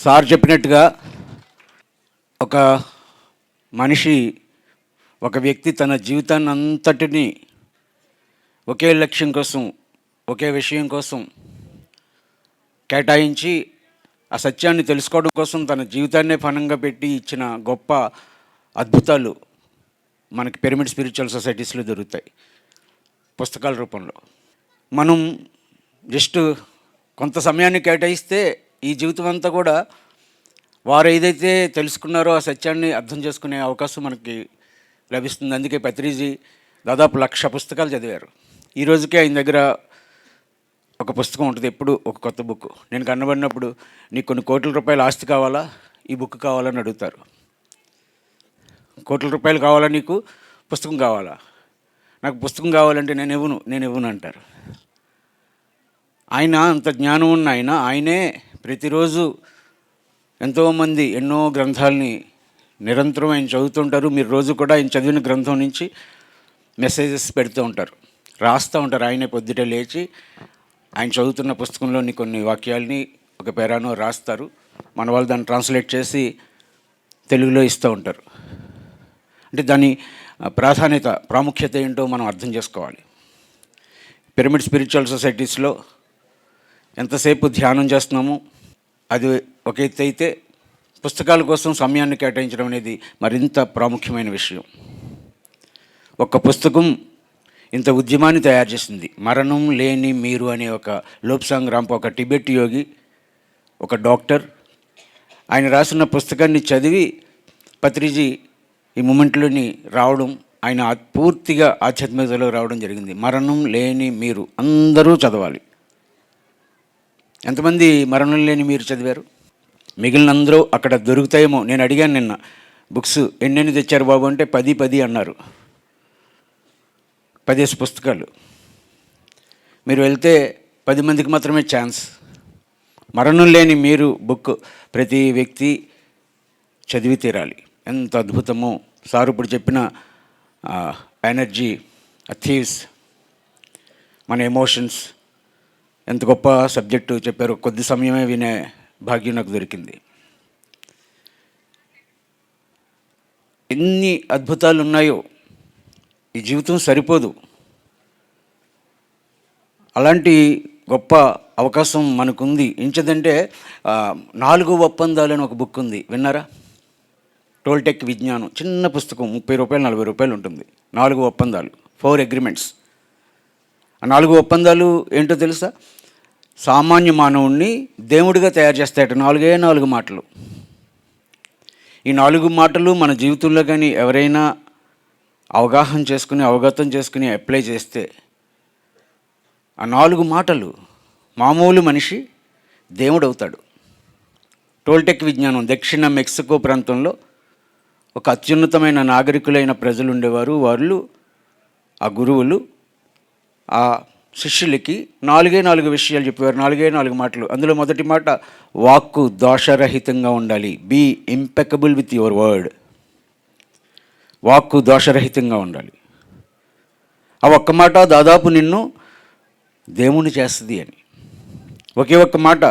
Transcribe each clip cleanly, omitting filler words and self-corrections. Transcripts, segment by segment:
Sir చెప్పినట్టుగా ఒక మనిషి ఒక వ్యక్తి తన జీవితాన్ని అంతటిని ఒకే లక్ష్యం కోసం ఒకే విషయం కోసం కేటాయించి ఆ సత్యాన్ని తెలుసుకోవడం కోసం తన జీవితాన్నే పణంగా పెట్టి ఇచ్చిన గొప్ప అద్భుతాలు మనకి పిరమిడ్ స్పిరిచువల్ సొసైటీస్లో దొరుకుతాయి పుస్తకాల రూపంలో. మనం జస్ట్ కొంత సమయాన్ని కేటాయిస్తే ఈ జీవితం అంతా కూడా వారు ఏదైతే తెలుసుకున్నారో ఆ సత్యాన్ని అర్థం చేసుకునే అవకాశం మనకి లభిస్తుంది. అందుకే పత్రిజీ దాదాపు 1,00,000 పుస్తకాలు చదివారు. ఈ రోజుకే ఆయన దగ్గర ఒక పుస్తకం ఉంటుంది, ఎప్పుడు ఒక కొత్త బుక్. నేను కనబడినప్పుడు నీకు కొన్ని కోట్ల రూపాయల ఆస్తి కావాలా, ఈ బుక్ కావాలని అడుగుతారు. కోట్ల రూపాయలు కావాలా, నీకు పుస్తకం కావాలా? నాకు పుస్తకం కావాలంటే నేను ఇవ్వను అంటారు. ఆయన అంత జ్ఞానం ఉన్న ఆయనే ప్రతిరోజు ఎంతోమంది ఎన్నో గ్రంథాలని నిరంతరం ఆయన చదువుతుంటారు. మీరు రోజు కూడా ఆయన చదివిన గ్రంథం నుంచి మెసేజెస్ పెడుతూ ఉంటారు, రాస్తూ ఉంటారు. ఆయనే పొద్దుటే లేచి ఆయన చదువుతున్న పుస్తకంలోని కొన్ని వాక్యాలని ఒక పేరానో రాస్తారు. మన వాళ్ళు దాన్ని ట్రాన్స్లేట్ చేసి తెలుగులో ఇస్తూ ఉంటారు. అంటే దాని ప్రాముఖ్యత ఏంటో మనం అర్థం చేసుకోవాలి. పిరమిడ్ స్పిరిచువల్ సొసైటీస్లో ఎంతసేపు ధ్యానం చేస్తున్నాము అది ఒక ఎత్తు అయితే, పుస్తకాల కోసం సమయాన్ని కేటాయించడం అనేది మరింత ప్రాముఖ్యమైన విషయం. ఒక పుస్తకం ఇంత ఉద్యమాన్ని తయారు చేసింది. మరణం లేని మీరు అనే ఒక లోప్సాంగ్ రాంపో, ఒక టిబెట్ యోగి, ఒక డాక్టర్, ఆయన రాసిన పుస్తకాన్ని చదివి పత్రిజీ ఈ మూమెంట్లోని రావడం, ఆయన పూర్తిగా ఆధ్యాత్మికతలో రావడం జరిగింది. మరణం లేని మీరు అందరూ చదవాలి. ఎంతమంది మరణం లేని మీరు చదివారు? మిగిలిన అందరూ అక్కడ దొరుకుతాయేమో. నేను అడిగాను నిన్న, బుక్స్ ఎన్నెన్ని తెచ్చారు బాబు అంటే 10 అన్నారు. 10 పుస్తకాలు. మీరు వెళ్తే 10 మందికి మాత్రమే ఛాన్స్. మరణం లేని మీరు బుక్ ప్రతి వ్యక్తి చదివి తీరాలి. ఎంత అద్భుతమో సార్ ఇప్పుడు చెప్పిన ఎనర్జీ, థీవ్స్, మన ఎమోషన్స్, ఎంత గొప్ప సబ్జెక్టు చెప్పారు. కొద్ది సమయమే వినే భాగ్యం నాకు దొరికింది. ఎన్ని అద్భుతాలు ఉన్నాయో, ఈ జీవితం సరిపోదు. అలాంటి గొప్ప అవకాశం మనకుంది. ఎంచదంటే 4 ఒప్పందాలు అని ఒక బుక్ ఉంది, విన్నారా? టోల్టెక్ విజ్ఞానం, చిన్న పుస్తకం, 30 రూపాయలు 40 రూపాయలు ఉంటుంది. 4 ఒప్పందాలు, 4 అగ్రిమెంట్స్. ఆ 4 ఒప్పందాలు ఏంటో తెలుసా? సామాన్య మానవుణ్ణి దేవుడిగా తయారు చేస్తాయట. 4 మాటలు. ఈ 4 మాటలు మన జీవితంలో కానీ ఎవరైనా అవగతం చేసుకుని అప్లై చేస్తే, ఆ 4 మాటలు మామూలు మనిషి దేవుడు అవుతాడు. టోల్టెక్ విజ్ఞానం దక్షిణ మెక్సికో ప్రాంతంలో ఒక అత్యున్నతమైన నాగరికులైన ప్రజలు ఉండేవారు. వాళ్ళు, ఆ గురువులు, ఆ శిష్యులకి 4 విషయాలు చెప్పేవారు. 4 మాటలు. అందులో మొదటి మాట, వాక్కు దోషరహితంగా ఉండాలి. Be impeccable with your word. వాక్కు దోషరహితంగా ఉండాలి. ఆ ఒక్క మాట దాదాపు నిన్ను దేవుని చేస్తుంది అని. ఒకే ఒక్క మాట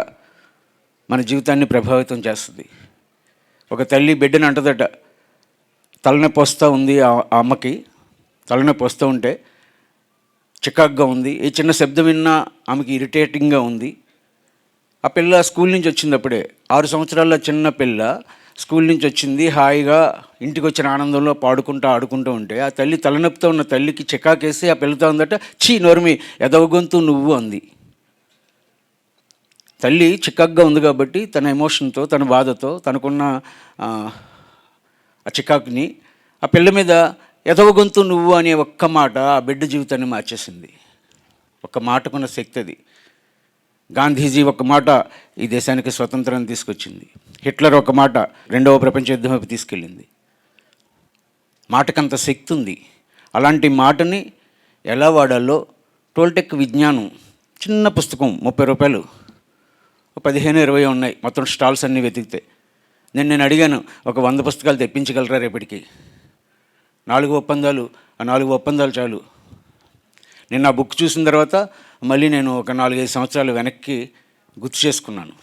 మన జీవితాన్ని ప్రభావితం చేస్తుంది. ఒక తల్లి బిడ్డని అంటదట, తలనొప్పి వస్తూ ఉంది ఆ అమ్మకి. తలనొప్పి వస్తూ ఉంటే చికాగ్గా ఉంది. ఈ చిన్న శబ్దం విన్నా ఆమెకి ఇరిటేటింగ్గా ఉంది. ఆ పిల్ల స్కూల్ నుంచి వచ్చింది అప్పుడే. 6 సంవత్సరాల చిన్న పిల్ల స్కూల్ నుంచి వచ్చింది. హాయిగా ఇంటికి వచ్చిన ఆనందంలో ఆడుకుంటూ ఉంటే ఆ తల్లి, తలనొప్పితో ఉన్న తల్లికి చికాకేసి ఆ పిల్లతో ఉందట, చీ నోర్మి, ఎదవగొంతు నువ్వు అంది. తల్లి చికాగ్గా ఉంది కాబట్టి తన ఎమోషన్తో, తన బాధతో, తనకున్న ఆ చికాకుని ఆ పిల్ల మీద ఎదవగొంతు నువ్వు అనే ఒక్క మాట ఆ బిడ్డ జీవితాన్ని మార్చేసింది. ఒక్క మాటకున్న శక్తి అది. గాంధీజీ ఒక మాట ఈ దేశానికి స్వతంత్రాన్ని తీసుకొచ్చింది. హిట్లర్ ఒక మాట 2వ ప్రపంచ యుద్ధం వైపు తీసుకెళ్ళింది. మాటకంత శక్తి ఉంది. అలాంటి మాటని ఎలా వాడాలో టోల్టెక్ విజ్ఞానం, చిన్న పుస్తకం, 30 రూపాయలు, 15-20 ఉన్నాయి మొత్తం స్టాల్స్ అన్నీ వెతికితే. నేను అడిగాను, ఒక 100 పుస్తకాలు తెప్పించగలరా రేపటికి? 4 ఒప్పందాలు, ఆ 4 ఒప్పందాలు చాలు. నేను ఆ బుక్ చూసిన తర్వాత మళ్ళీ నేను ఒక 4-5 సంవత్సరాలు వెనక్కి గుర్తు చేసుకున్నాను.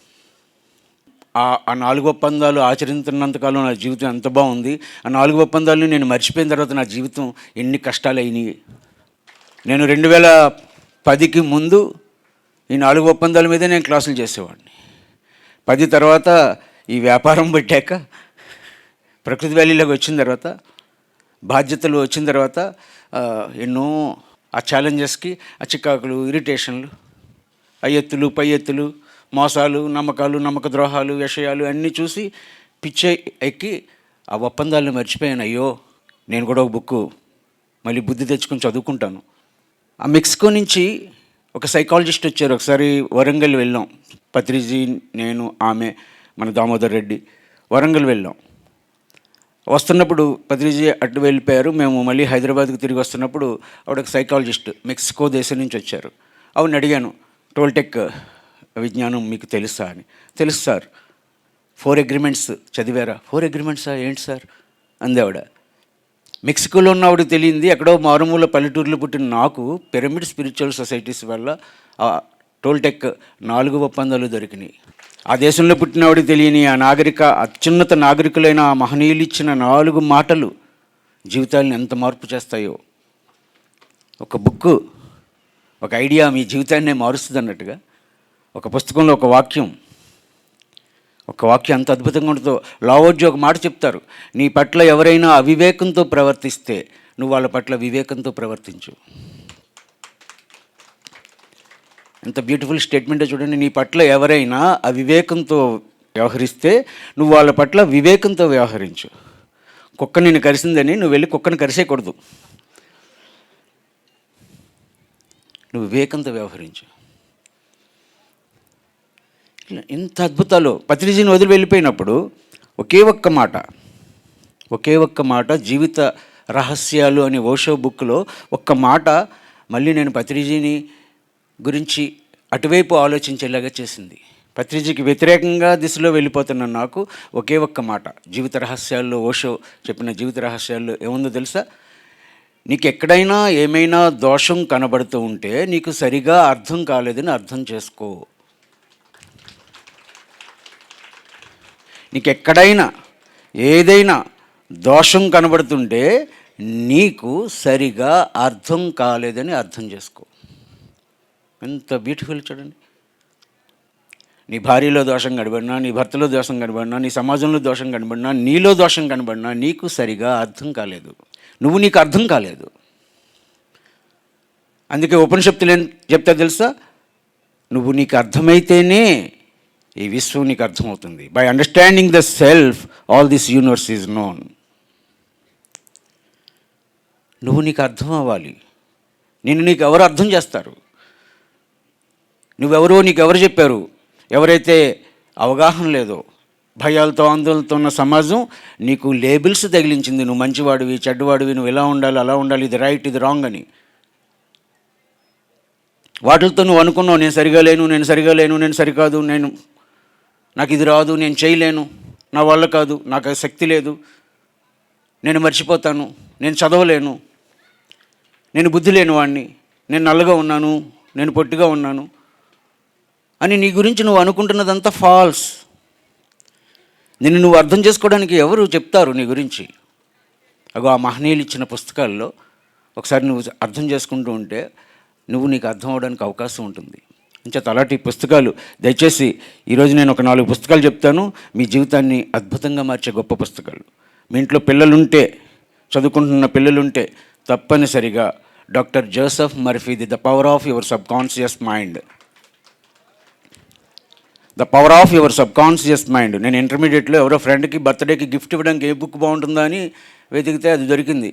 ఆ 4 ఒప్పందాలు ఆచరించినంతకాలం నా జీవితం ఎంత బాగుంది, ఆ 4 ఒప్పందాలని నేను మర్చిపోయిన తర్వాత నా జీవితం ఎన్ని కష్టాలు అయినాయి. నేను 2010కి ముందు ఈ 4 ఒప్పందాల మీదే నేను క్లాసులు చేసేవాడిని. 10 తర్వాత ఈ వ్యాపారం పెట్టాక, ప్రకృతి వ్యాలీలోకి వచ్చిన తర్వాత, బాధ్యతలు వచ్చిన తర్వాత ఎన్నో ఆ ఛాలెంజెస్కి ఆ చికాకులు, ఇరిటేషన్లు, ఆ ఎత్తులు, పై ఎత్తులు, మోసాలు, నమ్మకాలు, నమ్మక ద్రోహాలు, విషయాలు అన్నీ చూసి పిచ్చే ఎక్కి ఆ ఒప్పందాలను మర్చిపోయాను. అయ్యో, నేను కూడా ఒక బుక్కు మళ్ళీ బుద్ధి తెచ్చుకొని చదువుకుంటాను. ఆ మెక్సికో నుంచి ఒక సైకాలజిస్ట్ వచ్చారు. ఒకసారి వరంగల్ వెళ్ళాం, పత్రిజీ, నేను, ఆమె, మన దామోదర్ రెడ్డి వరంగల్ వెళ్ళాం. వస్తున్నప్పుడు పత్రిజీ అటు వెళ్ళిపోయారు. మేము మళ్ళీ హైదరాబాద్కి తిరిగి వస్తున్నప్పుడు ఆవిడ ఒక సైకాలజిస్ట్ మెక్సికో దేశం నుంచి వచ్చారు. ఆవిడని అడిగాను, టోల్టెక్ విజ్ఞానం మీకు తెలుసా అని. తెలుసు సార్. 4 అగ్రిమెంట్స్ చదివారా? 4 అగ్రిమెంట్సా, ఏంటి సార్ అంది ఆవిడ. మెక్సికోలో ఉన్న ఆవిడకి తెలియంది, ఎక్కడో మారుమూల పల్లెటూరులో పుట్టిన నాకు పిరమిడ్ స్పిరిచువల్ సొసైటీస్ వల్ల ఆ టోల్టెక్ 4 ఒప్పందాలు దొరికినాయి. ఆ దేశంలో పుట్టినవాడికి తెలియని ఆ అత్యున్నత నాగరికులైన ఆ మహనీయులు ఇచ్చిన 4 మాటలు జీవితాలను ఎంత మార్పు చేస్తాయో. ఒక బుక్కు, ఒక ఐడియా మీ జీవితాన్నే మారుస్తుంది అన్నట్టుగా ఒక పుస్తకంలో ఒక వాక్యం అంత అద్భుతంగా ఉంటుందో. లావోజీ ఒక మాట చెప్తారు, నీ పట్ల ఎవరైనా అవివేకంతో ప్రవర్తిస్తే నువ్వు వాళ్ళ పట్ల వివేకంతో ప్రవర్తించు. ఎంత బ్యూటిఫుల్ స్టేట్మెంటే చూడండి. నీ పట్ల ఎవరైనా అవివేకంతో వ్యవహరిస్తే నువ్వు వాళ్ళ పట్ల వివేకంతో వ్యవహరించు. కుక్క నిన్ను కరిసిందని నువ్వు వెళ్ళి కుక్కను కరిసేయకూడదు, నువ్వు వివేకంతో వ్యవహరించు. ఎంత అద్భుతాలు. పత్రిజీని వదిలి వెళ్ళిపోయినప్పుడు ఒకే ఒక్క మాట జీవిత రహస్యాలు అనే ఓషో బుక్లో ఒక్క మాట మళ్ళీ నేను పత్రిజీని గురించి అటువైపు ఆలోచించేలాగా చేసింది. పత్రిజీకి వ్యతిరేకంగా దిశలో వెళ్ళిపోతున్న నాకు ఒకే ఒక్క మాట జీవిత రహస్యాల్లో, ఓషో చెప్పిన జీవిత రహస్యాల్లో ఏముందో తెలుసా? నీకు ఎక్కడైనా ఏమైనా దోషం కనబడుతూ ఉంటే నీకు సరిగా అర్థం కాలేదని అర్థం చేసుకో. నీకు ఎక్కడైనా ఏదైనా దోషం కనబడుతుంటే నీకు సరిగా అర్థం కాలేదని అర్థం చేసుకో. ఎంత బ్యూటిఫుల్ చూడండి. నీ భార్యలో దోషం కనబడినా, నీ భర్తలో దోషం కనబడినా, నీ సమాజంలో దోషం కనబడినా, నీలో దోషం కనబడినా నీకు సరిగా అర్థం కాలేదు, నీకు అర్థం కాలేదు. అందుకే ఉపనిషత్తులు ఏం చెప్తా తెలుసా? నీకు అర్థమైతేనే ఈ విశ్వం నీకు అర్థమవుతుంది. By understanding the self all this universe is known. నీకు అర్థం అవ్వాలి. నీకు ఎవరు అర్థం చేస్తారు? నీకు ఎవరు చెప్పారు? ఎవరైతే అవగాహన లేదో, భయాలతో ఆందోళనతో ఉన్న సమాజం నీకు లేబుల్స్ తగిలించింది. నువ్వు మంచివాడివి, చెడ్డవాడివి, నువ్వు ఇలా ఉండాలి, అలా ఉండాలి, ఇది రైట్, ఇది రాంగ్ అని. వాటితో నువ్వు అనుకున్నావు, నేను సరిగా లేను, నేను సరికాదు, నాకు ఇది రాదు, నేను చేయలేను, నా వల్ల కాదు, నాకు శక్తి లేదు, నేను మర్చిపోతాను, నేను చదవలేను, నేను బుద్ధి లేని వాడిని, నేను నల్లగా ఉన్నాను, నేను పొట్టిగా ఉన్నాను అని నీ గురించి నువ్వు అనుకుంటున్నదంతా ఫాల్స్. నువ్వు అర్థం చేసుకోవడానికి ఎవరు చెప్తారు నీ గురించి? ఆ మహనీయులు ఇచ్చిన పుస్తకాల్లో ఒకసారి నువ్వు అర్థం చేసుకుంటూ ఉంటే నీకు అర్థం అవడానికి అవకాశం ఉంటుంది. ఇంచేత అలాంటి పుస్తకాలు దయచేసి ఈరోజు నేను ఒక 4 పుస్తకాలు చెప్తాను, మీ జీవితాన్ని అద్భుతంగా మార్చే గొప్ప పుస్తకాలు. మీ ఇంట్లో పిల్లలుంటే, చదువుకుంటున్న పిల్లలుంటే తప్పనిసరిగా డాక్టర్ జోసెఫ్ మర్ఫీది the power of your subconscious mind. The power of your subconscious mind. నేను ఇంటర్మీడియట్లో ఎవరో ఫ్రెండ్కి బర్త్డేకి గిఫ్ట్ ఇవ్వడానికి ఏ బుక్ బాగుంటుందా అని వెతికితే అది దొరికింది.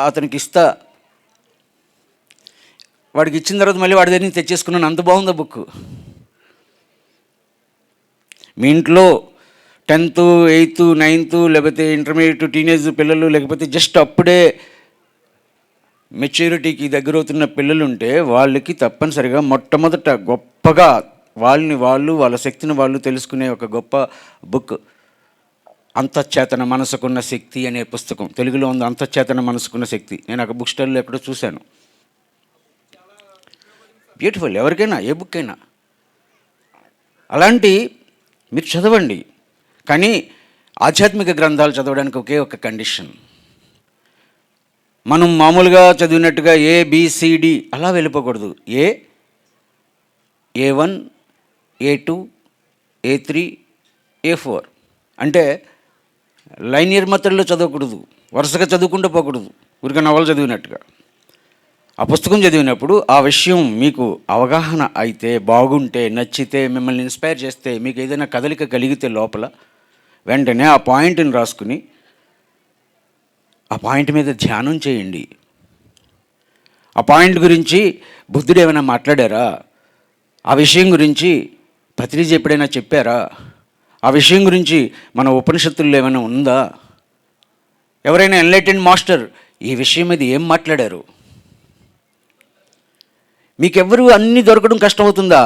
అతనికి ఇస్తా, వాడికి ఇచ్చిన తర్వాత మళ్ళీ వాడి దగ్గర నుంచి తెచ్చేసుకున్నాను, అంత బాగుంది బుక్. మీ ఇంట్లో 10th, 8th, 9th లేకపోతే ఇంటర్మీడియట్, టీనేజ్ పిల్లలు, లేకపోతే జస్ట్ అప్పుడే మెచ్యూరిటీకి దగ్గరవుతున్న పిల్లలుంటే వాళ్ళకి తప్పనిసరిగా మొట్టమొదట గొప్పగా వాళ్ళ శక్తిని వాళ్ళు తెలుసుకునే ఒక గొప్ప బుక్ అంతఃచేతన మనసుకున్న శక్తి అనే పుస్తకం. తెలుగులో ఉంది అంతఃచేతన మనసుకున్న శక్తి. నేను ఒక బుక్ స్టాల్లో ఎక్కడో చూశాను. బ్యూటిఫుల్. ఎవరికైనా ఏ బుక్ అయినా అలాంటి మీరు చదవండి, కానీ ఆధ్యాత్మిక గ్రంథాలు చదవడానికి ఒకే ఒక కండిషన్. మనం మామూలుగా చదివినట్టుగా ఏబిసిడి అలా వెళ్ళిపోకూడదు. ఏ1, ఏ2, ఏ3, ఏ4 అంటే లైనియర్ మెథడ్లో చదవకూడదు, వరుసగా చదువుకుంటూ పోకూడదు ఊరికే నవలు చదివినట్టుగా. ఆ పుస్తకం చదివినప్పుడు ఆ విషయం మీకు అవగాహన అయితే, బాగుంటే, నచ్చితే, మిమ్మల్ని ఇన్స్పైర్ చేస్తే, మీకు ఏదైనా కదలిక కలిగితే లోపల వెంటనే ఆ పాయింట్ని రాసుకుని ఆ పాయింట్ మీద ధ్యానం చేయండి. ఆ పాయింట్ గురించి బుద్ధుడు ఏమైనా మాట్లాడారా? ఆ విషయం గురించి పత్రిజీ ఎప్పుడైనా చెప్పారా? ఆ విషయం గురించి మన ఉపనిషత్తుల్లో ఏమైనా ఉందా? ఎవరైనా ఎన్లైటెండ్ మాస్టర్ ఈ విషయం మీద ఏం మాట్లాడారు? మీకెవ్వరూ అన్నీ దొరకడం కష్టమవుతుందా?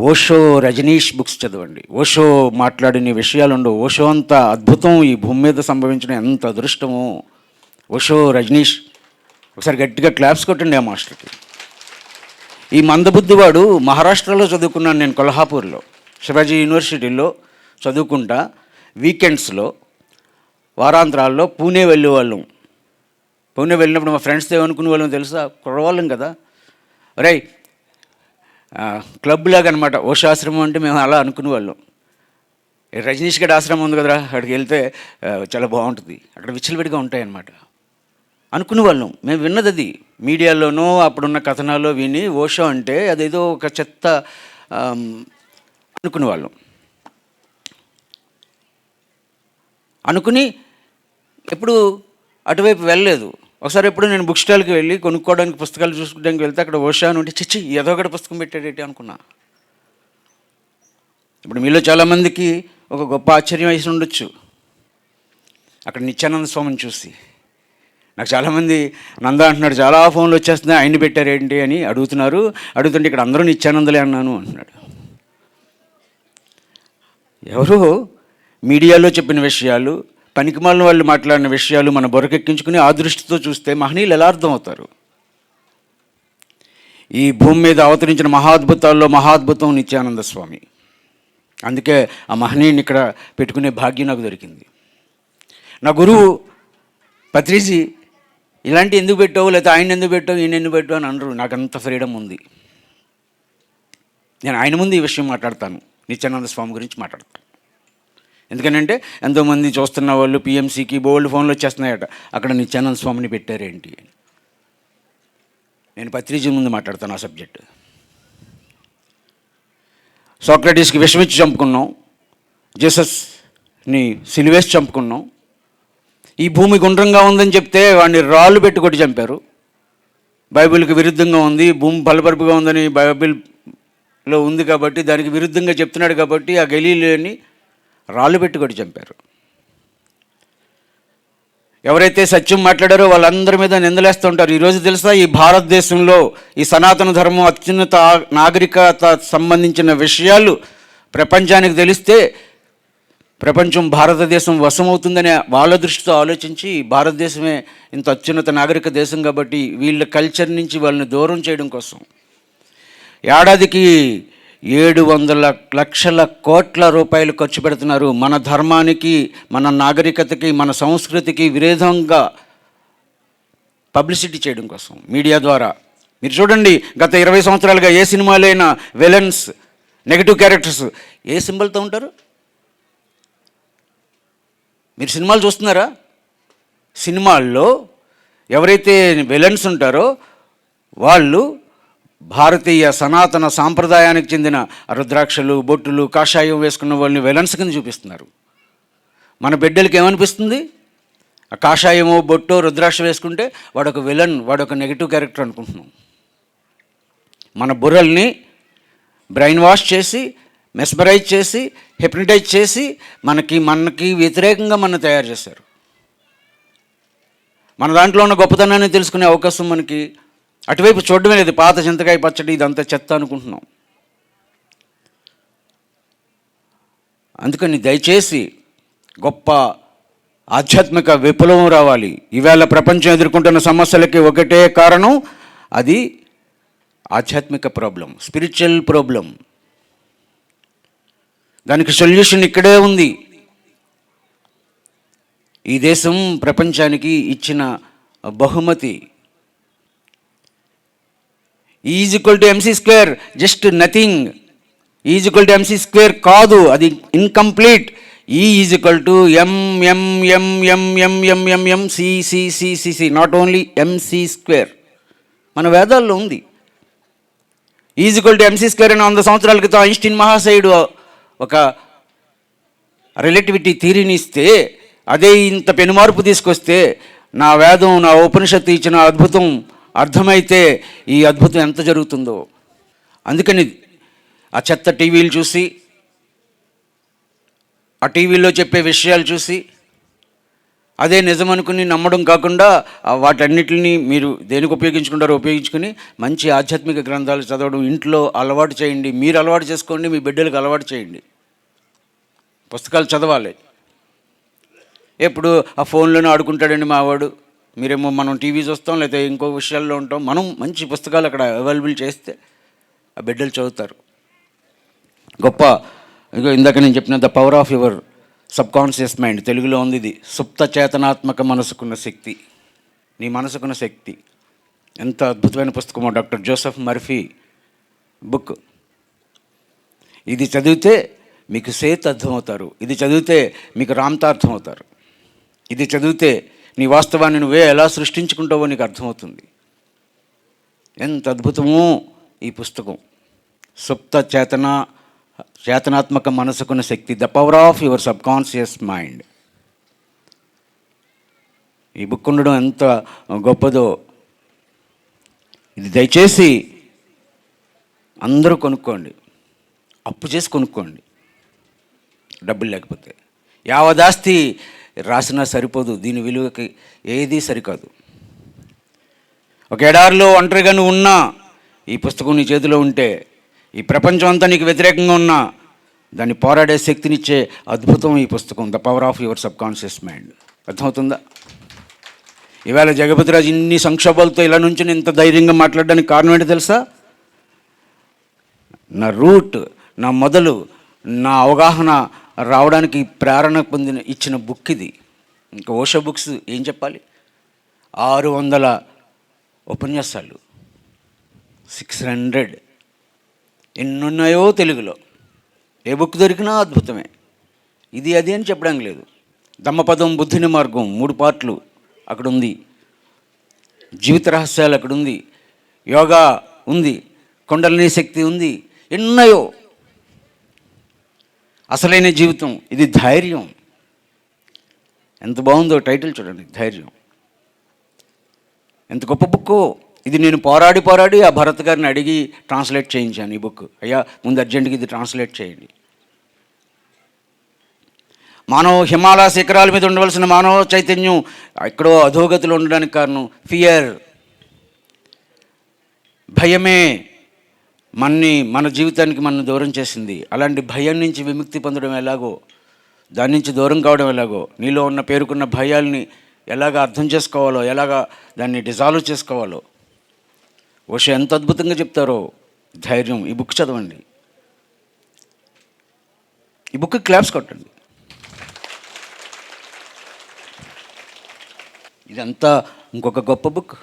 ఓషో, రజనీష్ బుక్స్ చదవండి. ఓషో మాట్లాడిన విషయాలు ఉండవు. ఓషో అంత అద్భుతం ఈ భూమి మీద సంభవించడం ఎంత అదృష్టమో. ఓషో, రజనీష్ ఒకసారి గట్టిగా క్లాప్స్ కొట్టండి ఆ మాస్టర్కి. ఈ మందబుద్ధివాడు మహారాష్ట్రలో చదువుకున్నాను నేను, కొల్హాపూర్లో శివాజీ యూనివర్సిటీలో చదువుకుంటా. వీకెండ్స్లో, వారాంతరాల్లో పూణే వెళ్ళేవాళ్ళం. పూణే వెళ్ళినప్పుడు మా ఫ్రెండ్స్తో ఏమనుకునే వాళ్ళం తెలుసా? కుర్రవాళ్ళం కదా, రై క్లబ్ లాగా అనమాట. ఓషో ఆశ్రమం అంటే మేము అలా అనుకునేవాళ్ళం. రజనీష్ గడి ఆశ్రమం ఉంది కదరా, అక్కడికి వెళ్తే చాలా బాగుంటుంది, అక్కడ విచ్చలవిడిగా ఉంటాయన్నమాట అనుకునేవాళ్ళం. మేము విన్నది అది మీడియాలోనూ అప్పుడున్న కథనాల్లో విని, ఓషో అంటే అదేదో ఒక చెత్త అనుకునేవాళ్ళం. అనుకుని ఎప్పుడు అటువైపు వెళ్ళలేదు. ఒకసారి ఎప్పుడు నేను బుక్ స్టాల్కి వెళ్ళి కొనుక్కోవడానికి, పుస్తకాలు చూసుకోవడానికి వెళ్తే అక్కడ ఓషో అని ఉంటే చిచ్చి ఏదో ఒకటి పుస్తకం పెట్టాడేటి అనుకున్నా. ఇప్పుడు మీలో చాలామందికి ఒక గొప్ప ఆశ్చర్యం వేసి ఉండొచ్చు అక్కడ నిత్యానంద స్వామిని చూసి. నాకు చాలామంది నంద అంటున్నాడు, చాలా ఫోన్లు వచ్చేస్తున్నాయి, ఆయన్ని పెట్టారేంటి అని అడుగుతున్నారు. అడుగుతుంటే ఇక్కడ అందరూ నిత్యానందలే అన్నాను అంటున్నాడు. ఎవరో మీడియాలో చెప్పిన విషయాలు, పనికిమాలిన వాళ్ళు మాట్లాడిన విషయాలు మన బొరకెక్కించుకుని ఆ దృష్టితో చూస్తే మహనీయులు ఎలా అర్థం అవుతారు? ఈ భూమి మీద అవతరించిన మహాద్భుతాల్లో మహాద్భుతం నిత్యానంద స్వామి. అందుకే ఆ మహనీయుని ఇక్కడ పెట్టుకునే భాగ్యం నాకు దొరికింది. నా గురువు పత్రిజీ ఇలాంటి ఎందుకు పెట్టావు, లేకపోతే ఆయన ఎందుకు పెట్టావు, ఈయన ఎందుకు పెట్టావు అని అనరు. నాకు అంత ఫ్రీడమ్ ఉంది. నేను ఆయన ముందు ఈ విషయం మాట్లాడతాను, నిత్యానంద స్వామి గురించి మాట్లాడతాను. ఎందుకనంటే ఎంతోమంది చూస్తున్న వాళ్ళు పిఎంసీకి బోల్డ్ ఫోన్లు వచ్చేస్తున్నాయట, అక్కడ నిత్యానంద స్వామిని పెట్టారేంటి అని. నేను పత్రిజీ ముందు మాట్లాడతాను ఆ సబ్జెక్టు. సోక్రటీస్కి విషమిచ్చి చంపుకున్నాం, జీసస్ని సిలువేసి చంపుకున్నాం. ఈ భూమి గుండ్రంగా ఉందని చెప్తే వాడిని రాళ్ళు పెట్టి కొట్టి చంపారు. బైబిల్కి విరుద్ధంగా ఉంది, భూమి బలపరుపుగా ఉందని బైబిల్లో ఉంది కాబట్టి దానికి విరుద్ధంగా చెప్తున్నాడు కాబట్టి ఆ గలీలని రాళ్ళు పెట్టి కొట్టి చంపారు. ఎవరైతే సత్యం మాట్లాడారో వాళ్ళందరి మీద నిందలేస్తూ ఉంటారు. ఈరోజు తెలుసా, ఈ భారతదేశంలో ఈ సనాతన ధర్మం అత్యున్నత నాగరికత సంబంధించిన విషయాలు ప్రపంచానికి తెలిస్తే ప్రపంచం భారతదేశం వశమవుతుందనే వాళ్ళ దృష్టితో ఆలోచించి, భారతదేశమే ఇంత అత్యున్నత నాగరిక దేశం కాబట్టి వీళ్ళ కల్చర్ నుంచి వాళ్ళని దూరం చేయడం కోసం ఏడాదికి 700 లక్షల కోట్ల రూపాయలు ఖర్చు పెడుతున్నారు. మన ధర్మానికి, మన నాగరికతకి, మన సంస్కృతికి విరోధంగా పబ్లిసిటీ చేయడం కోసం మీడియా ద్వారా. మీరు చూడండి, గత 20 సంవత్సరాలుగా ఏ సినిమాలైనా విలన్స్, నెగిటివ్ క్యారెక్టర్స్ ఏ సింబల్తో ఉంటారు? మీరు సినిమాలు చూస్తున్నారా? సినిమాల్లో ఎవరైతే విలన్స్ ఉంటారో వాళ్ళు భారతీయ సనాతన సాంప్రదాయానికి చెందిన రుద్రాక్షలు, బొట్టులు, కాషాయం వేసుకున్న వాళ్ళని విలన్స్ కింద చూపిస్తున్నారు. మన బిడ్డలకి ఏమనిపిస్తుంది? ఆ కాషాయమో, బొట్టో, రుద్రాక్ష వేసుకుంటే వాడొక విలన్, వాడొక నెగిటివ్ క్యారెక్టర్ అనుకుంటున్నాం. మన బుర్రల్ని బ్రెయిన్ వాష్ చేసి, మెస్మరైజ్ చేసి, హిప్నటైజ్ చేసి మనకి వ్యతిరేకంగా మనం తయారు చేశారు. మన దాంట్లో ఉన్న గొప్పతనాన్ని తెలుసుకునే అవకాశం మనకి అటువైపు చూడడమే లేదు. పాత చింతకాయ పచ్చడి ఇదంతా చెత్త అనుకుంటున్నాం. అందుకని దయచేసి గొప్ప ఆధ్యాత్మిక విప్లవం రావాలి. ఈవేళ ప్రపంచం ఎదుర్కొంటున్న సమస్యలకి ఒకటే కారణం, అది ఆధ్యాత్మిక ప్రాబ్లం, స్పిరిచువల్ ప్రాబ్లం. దానికి సొల్యూషన్ ఇక్కడే ఉంది. ఈ దేశం ప్రపంచానికి ఇచ్చిన బహుమతి. Is equal to MC square, just nothing. Is equal to MC square కాదు, అది ఇన్కంప్లీట్. ఈజ్ ఈక్వల్ టు ఎంఎంఎంఎంఎంఎంఎంఎంసి, నాట్ ఓన్లీ ఎంసీ స్క్వేర్. మన వేదాల్లో ఉంది. Is equal to MC square అని 100 సంవత్సరాల క్రితం ఐన్స్టీన్ మహాశయుడు ఒక రిలేటివిటీ థియరీని ఇస్తే, అదే ఇంత పెనుమార్పు తీసుకొస్తే, నా వేదం, నా ఉపనిషత్తు ఇచ్చిన అద్భుతం అర్థమైతే ఈ అద్భుతం ఎంత జరుగుతుందో. అందుకని ఆ చెత్త టీవీలు చూసి, ఆ టీవీలో చెప్పే విషయాలు చూసి అదే నిజం అనుకుని నమ్మడం కాకుండా, వాటన్నిటిని మీరు దేనికి ఉపయోగించుకుంటారో ఉపయోగించుకుని మంచి ఆధ్యాత్మిక గ్రంథాలు చదవడం ఇంట్లో అలవాటు చేయండి. మీరు అలవాటు చేసుకోండి, మీ బిడ్డలకు అలవాటు చేయండి. పుస్తకాలు చదవాలి. ఎప్పుడు ఆ ఫోన్లోనే ఆడుకుంటాడండి మావాడు, మీరేమో మనం టీవీ చూస్తాం, లేకపోతే ఇంకో విషయాల్లో ఉంటాం. మనం మంచి పుస్తకాలు అక్కడ అవైలబుల్ చేస్తే ఆ బిడ్డలు చదువుతారు. గొప్ప ఇందాక నేను చెప్పిన the power of your subconscious mind, తెలుగులో ఉంది ఇది. సుప్త చేతనాత్మక మనసుకున్న శక్తి, నీ మనసుకున్న శక్తి. ఎంత అద్భుతమైన పుస్తకమో, డాక్టర్ జోసెఫ్ మర్ఫీ బుక్. ఇది చదివితే మీకు సేత్ అర్థమవుతారు, ఇది చదివితే మీకు రామ్తా అర్థమవుతారు, ఇది చదివితే నీ వాస్తవాన్ని నువ్వే ఎలా సృష్టించుకుంటావో నీకు అర్థమవుతుంది. ఎంత అద్భుతమో ఈ పుస్తకం. సుప్త చేతనాత్మక మనసుకున్న శక్తి, the power of your subconscious mind. ఈ బుక్ ఉండడం ఎంత గొప్పదో. ఇది దయచేసి అందరూ కొనుక్కోండి, అప్పు చేసి కొనుక్కోండి, డబ్బులు లేకపోతే. యావదాస్తి రాసినా సరిపోదు, దీని విలువకి ఏదీ సరికాదు. ఒక ఎడారిలో ఒంటరిగా నువ్వు ఉన్నా, ఈ పుస్తకం నీ చేతిలో ఉంటే, ఈ ప్రపంచం అంతా నీకు వ్యతిరేకంగా ఉన్నా, దాన్ని పోరాడే శక్తినిచ్చే అద్భుతం ఈ పుస్తకం, the power of your subconscious mind. అర్థమవుతుందా? ఈవేళ జగపతిరాజు ఇన్ని సంక్షోభాలతో ఇలా నుంచి ఇంత ధైర్యంగా మాట్లాడడానికి కారణం ఏంటో తెలుసా? నా రూట్, నా మొదలు, నా అవగాహన రావడానికి ప్రేరణ ఇచ్చిన బుక్ ఇది. ఇంకా ఓషో బుక్స్ ఏం చెప్పాలి? 600 ఉపన్యాసాలు, 600 ఎన్నున్నాయో తెలుగులో. ఏ బుక్ దొరికినా అద్భుతమే. ఇది అది అని చెప్పడానికి లేదు. ధమ్మపదం, బుద్ధిని మార్గం 3 పార్ట్లు అక్కడ ఉంది. జీవిత రహస్యాలు అక్కడ ఉంది. యోగా ఉంది, కుండలిని శక్తి ఉంది, ఎన్నో. అసలైన జీవితం, ఇది ధైర్యం. ఎంత బాగుందో టైటిల్ చూడండి, ధైర్యం. ఎంత గొప్ప బుక్కో ఇది. నేను పోరాడి ఆ భరత్ గారిని అడిగి ట్రాన్స్లేట్ చేయించాను ఈ బుక్. అయ్యా ముందు అర్జెంటుగా ఇది ట్రాన్స్లేట్ చేయండి. మానవ హిమాలయ శిఖరాల మీద ఉండవలసిన మానవ చైతన్యం ఎక్కడో అధోగతిలో ఉండడానికి కారణం ఫియర్, భయమే మన జీవితానికి మనల్ని దూరం చేసింది. అలాంటి భయం నుంచి విముక్తి పొందడం ఎలాగో, దాని నుంచి దూరం కావడం ఎలాగో, నీలో ఉన్న పేరుకున్న భయాల్ని ఎలాగ అర్థం చేసుకోవాలో, ఎలాగ దాన్ని డిజాల్వ్ చేసుకోవాలో ఓషో ఎంత అద్భుతంగా చెప్తారో. ధైర్యం. ఈ బుక్ చదవండి, ఈ బుక్ క్లాప్స్ కొట్టండి. ఇదంతా ఇంకొక గొప్ప బుక్,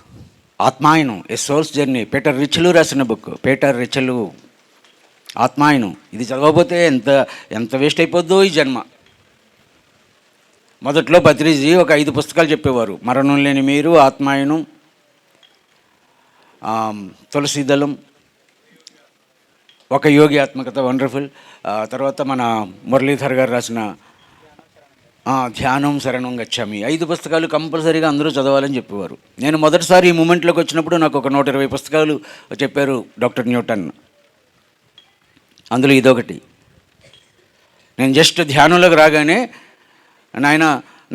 ఆత్మాయనం, ఎ సోల్స్ జర్నీ. పీటర్ రిచలు రాసిన బుక్. పీటర్ రిచలు, ఆత్మాయనం. ఇది చదవకపోతే ఎంత వేస్ట్ అయిపోద్దో ఈ జన్మ. మొదట్లో పత్రిజీ ఒక 5 పుస్తకాలు చెప్పేవారు. మరణం లేని మీరు, ఆత్మాయనం, తులసీదళం, ఒక యోగి ఆత్మకథ, వండర్ఫుల్. తర్వాత మన మురళీధర్ గారు రాసిన ధ్యానం శరణం గచ్చామి. 5 పుస్తకాలు కంపల్సరీగా అందరూ చదవాలని చెప్పేవారు. నేను మొదటిసారి ఈ మూమెంట్లోకి వచ్చినప్పుడు నాకు ఒక 120 పుస్తకాలు చెప్పారు డాక్టర్ న్యూటన్. అందులో ఇదొకటి. నేను జస్ట్ ధ్యానంలోకి రాగానే, నాయన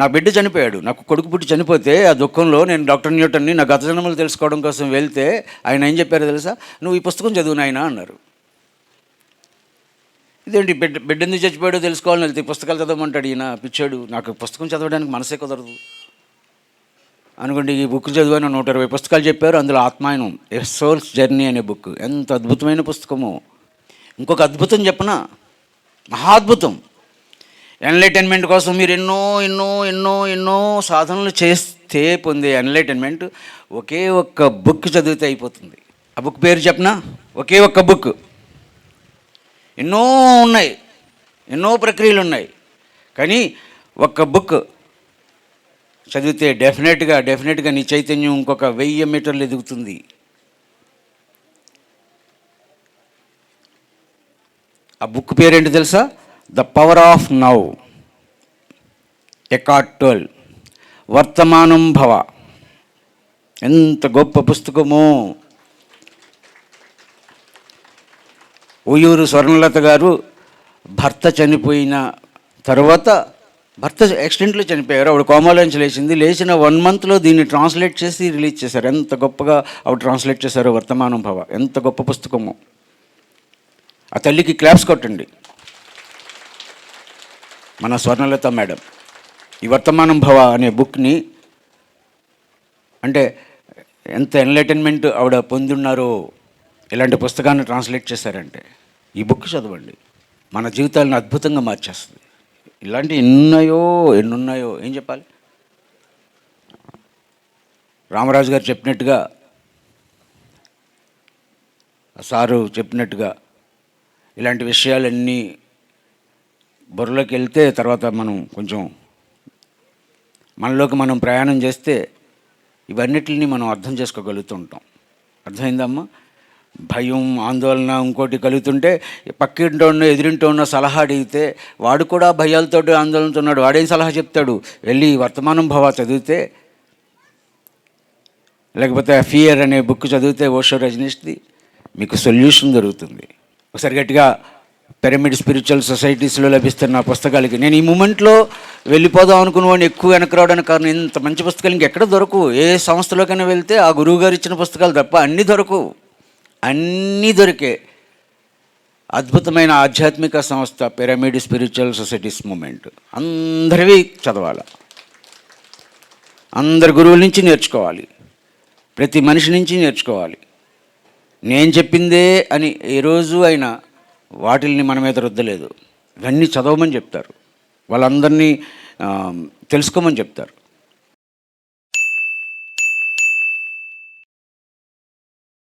నా బిడ్డ చనిపోయాడు, నాకు కొడుకు పుట్టి చనిపోతే ఆ దుఃఖంలో నేను డాక్టర్ న్యూటన్ని నా గత జన్మలు తెలుసుకోవడం కోసం వెళ్తే ఆయన ఏం చెప్పారో తెలుసా? నువ్వు ఈ పుస్తకం చదువు నాయన అన్నారు. ఇదేంటి బిడ్డ ఎందుకు చచ్చిపోయాడో తెలుసుకోవాలని వెళ్తే పుస్తకాలు చదవమంటాడు ఈయన, పిచ్చాడు. నాకు పుస్తకం చదవడానికి మనసే కుదరదు అనుకోండి. ఈ బుక్ చదివాను. 120 పుస్తకాలు చెప్పారు. అందులో ఆత్మాయనం, ఎ సోల్స్ జర్నీ అనే బుక్. ఎంత అద్భుతమైన పుస్తకమో. ఇంకొక అద్భుతం చెప్పనా? మహాద్భుతం. ఎన్లైటన్మెంట్ కోసం మీరు ఎన్నో ఎన్నో ఎన్నో ఎన్నో సాధనలు చేస్తే పొందే ఎన్లైటన్మెంట్ ఒకే ఒక్క బుక్ చదివితే అయిపోతుంది. ఆ బుక్ పేరు చెప్పనా? ఒకే ఒక్క బుక్. ఎన్నో ఉన్నాయి, ఎన్నో ప్రక్రియలు ఉన్నాయి, కానీ ఒక్క బుక్ చదివితే డెఫినెట్గా నీ చైతన్యం ఇంకొక 1000 మీటర్లు ఎదుగుతుంది. ఆ బుక్ పేరేంటి తెలుసా? The power of now, Eckhart Tolle. వర్తమానం భవ. ఎంత గొప్ప పుస్తకమో. ఉయ్యూరు స్వర్ణలత గారు భర్త చనిపోయిన తర్వాత, భర్త యాక్సిడెంట్లో చనిపోయారు, ఆవిడ కోమాలోంచి లేచింది. లేచిన 1 మంత్లో దీన్ని ట్రాన్స్లేట్ చేసి రిలీజ్ చేశారు. ఎంత గొప్పగా ఆవిడ ట్రాన్స్లేట్ చేశారో వర్తమానం భవ. ఎంత గొప్ప పుస్తకమో. ఆ తల్లికి క్లాప్స్ కొట్టండి, మన స్వర్ణలత మేడం. ఈ వర్తమానం భవ అనే బుక్ని, అంటే ఎంత ఎన్లైటన్మెంట్ ఆవిడ పొందున్నారో ఇలాంటి పుస్తకాన్ని ట్రాన్స్లేట్ చేశారంటే. ఈ బుక్ చదవండి, మన జీవితాలను అద్భుతంగా మార్చేస్తుంది. ఇలాంటి ఎన్నున్నాయో ఏం చెప్పాలి. రామరాజు గారు చెప్పినట్టుగా, సారు చెప్పినట్టుగా ఇలాంటి విషయాలన్నీ బుర్రలోకి వెళ్తే తర్వాత మనం కొంచెం మనలోకి మనం ప్రయాణం చేస్తే ఇవన్నిటిని మనం అర్థం చేసుకోగలుగుతూ ఉంటాం. అర్థమైందమ్మా? భయం, ఆందోళన ఇంకోటి కలుగుతుంటే పక్కింటో ఉన్న ఎదురింటో ఉన్న సలహా అడిగితే వాడు కూడా భయాలతో ఆందోళనతో ఉన్నాడు, వాడేం సలహా చెప్తాడు? వెళ్ళి వర్తమానం భవ చదివితే, లేకపోతే ఫియర్ అనే బుక్ చదివితే ఓషో రజనీష్ది, మీకు సొల్యూషన్ దొరుకుతుంది. ఒకసారి గట్టిగా పిరమిడ్ స్పిరిచువల్ సొసైటీస్లో లభిస్తున్న పుస్తకాలకి, నేను ఈ మూమెంట్లో వెళ్ళిపోదాం అనుకున్నవాడిని ఎక్కువ వెనక్కి రావడానికి కారణం, ఇంత మంచి పుస్తకాలు ఇంకెక్కడ దొరకవు. ఏ సంస్థలోకైనా వెళ్తే ఆ గురువు గారు ఇచ్చిన పుస్తకాలు తప్ప అన్నీ దొరకవు. అన్నీ దొరికే అద్భుతమైన ఆధ్యాత్మిక సంస్థ పిరమిడ్ స్పిరిచువల్ సొసైటీస్ మూమెంట్. అందరివి చదవాలి, అందరి గురువుల నుంచి నేర్చుకోవాలి, ప్రతి మనిషి నుంచి నేర్చుకోవాలి. నేను చెప్పిందే అని ఏ రోజు అయినా వాటిల్ని మన మీద రుద్దలేదు. ఇవన్నీ చదవమని చెప్తారు, వాళ్ళందరినీ తెలుసుకోమని చెప్తారు.